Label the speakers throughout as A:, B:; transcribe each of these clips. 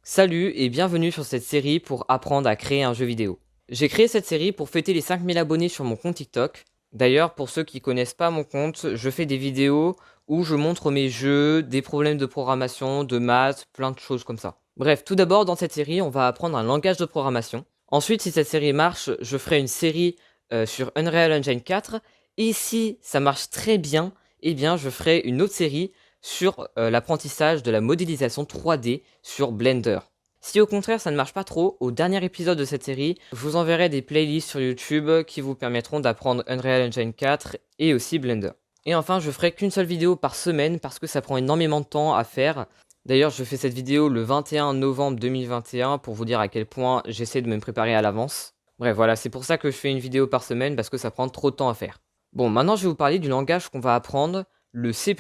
A: Salut et bienvenue sur cette série pour apprendre à créer un jeu vidéo. J'ai créé cette série pour fêter les 5000 abonnés sur mon compte TikTok. D'ailleurs, pour ceux qui connaissent pas mon compte, je fais des vidéos où je montre mes jeux, des problèmes de programmation, de maths, plein de choses comme ça. Bref, tout d'abord dans cette série, on va apprendre un langage de programmation. Ensuite, si cette série marche, je ferai une série sur Unreal Engine 4. Et si ça marche très bien, eh bien je ferai une autre série sur l'apprentissage de la modélisation 3D sur Blender. Si au contraire ça ne marche pas trop, au dernier épisode de cette série, je vous enverrai des playlists sur YouTube qui vous permettront d'apprendre Unreal Engine 4 et aussi Blender. Et enfin, je ferai qu'une seule vidéo par semaine parce que ça prend énormément de temps à faire. D'ailleurs, je fais cette vidéo le 21 novembre 2021 pour vous dire à quel point j'essaie de me préparer à l'avance. Bref, voilà, c'est pour ça que je fais une vidéo par semaine parce que ça prend trop de temps à faire. Bon, maintenant je vais vous parler du langage qu'on va apprendre, le C++.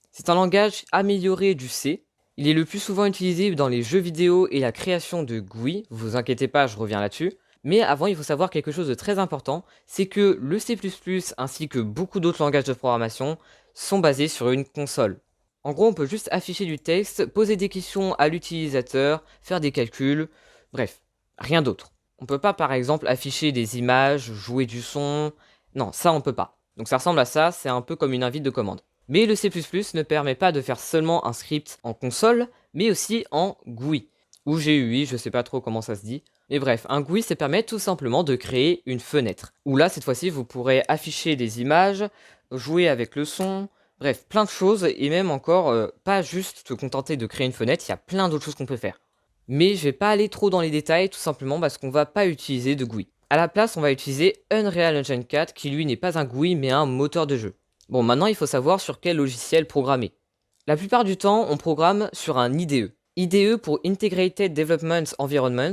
A: C'est un langage amélioré du C. Il est le plus souvent utilisé dans les jeux vidéo et la création de GUI. Vous inquiétez pas, je reviens là-dessus. Mais avant, il faut savoir quelque chose de très important, c'est que le C++ ainsi que beaucoup d'autres langages de programmation sont basés sur une console. En gros, on peut juste afficher du texte, poser des questions à l'utilisateur, faire des calculs, bref, rien d'autre. On peut pas par exemple afficher des images, jouer du son, non, ça on peut pas. Donc ça ressemble à ça, c'est un peu comme une invite de commande. Mais le C++ ne permet pas de faire seulement un script en console, mais aussi en GUI, ou GUI, je sais pas trop comment ça se dit. Mais bref, un GUI, ça permet tout simplement de créer une fenêtre, où là, cette fois-ci, vous pourrez afficher des images, jouer avec le son, bref, plein de choses, et même encore, pas juste se contenter de créer une fenêtre, il y a plein d'autres choses qu'on peut faire. Mais je vais pas aller trop dans les détails, tout simplement parce qu'on va pas utiliser de GUI. À la place, on va utiliser Unreal Engine 4, qui lui n'est pas un GUI, mais un moteur de jeu. Bon, maintenant, il faut savoir sur quel logiciel programmer. La plupart du temps, on programme sur un IDE. IDE pour Integrated Development Environment,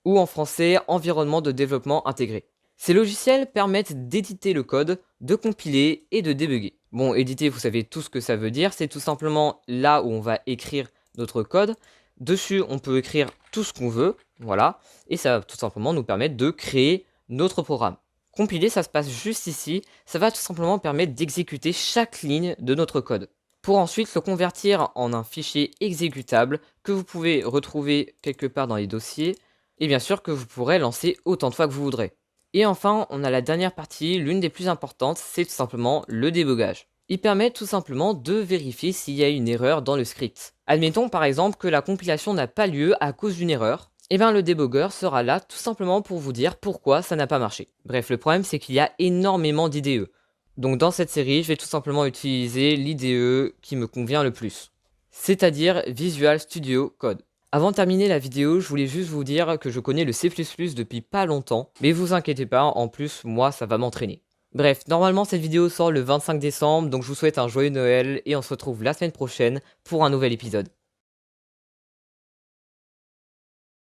A: ou en français, Environnement de développement intégré. Ces logiciels permettent d'éditer le code, de compiler et de débugger. Bon, éditer, vous savez tout ce que ça veut dire, c'est tout simplement là où on va écrire notre code. Dessus, on peut écrire tout ce qu'on veut, voilà, et ça va tout simplement nous permettre de créer notre programme. Compiler, ça se passe juste ici, ça va tout simplement permettre d'exécuter chaque ligne de notre code, pour ensuite le convertir en un fichier exécutable que vous pouvez retrouver quelque part dans les dossiers, et bien sûr que vous pourrez lancer autant de fois que vous voudrez. Et enfin, on a la dernière partie, l'une des plus importantes, c'est tout simplement le débogage. Il permet tout simplement de vérifier s'il y a une erreur dans le script. Admettons par exemple que la compilation n'a pas lieu à cause d'une erreur, et bien le débogueur sera là tout simplement pour vous dire pourquoi ça n'a pas marché. Bref, le problème c'est qu'il y a énormément d'IDE. Donc dans cette série, je vais tout simplement utiliser l'IDE qui me convient le plus, c'est-à-dire Visual Studio Code. Avant de terminer la vidéo, je voulais juste vous dire que je connais le C++ depuis pas longtemps, mais vous inquiétez pas, en plus, moi, ça va m'entraîner. Bref, normalement cette vidéo sort le 25 décembre, donc je vous souhaite un joyeux Noël et on se retrouve la semaine prochaine pour un nouvel épisode.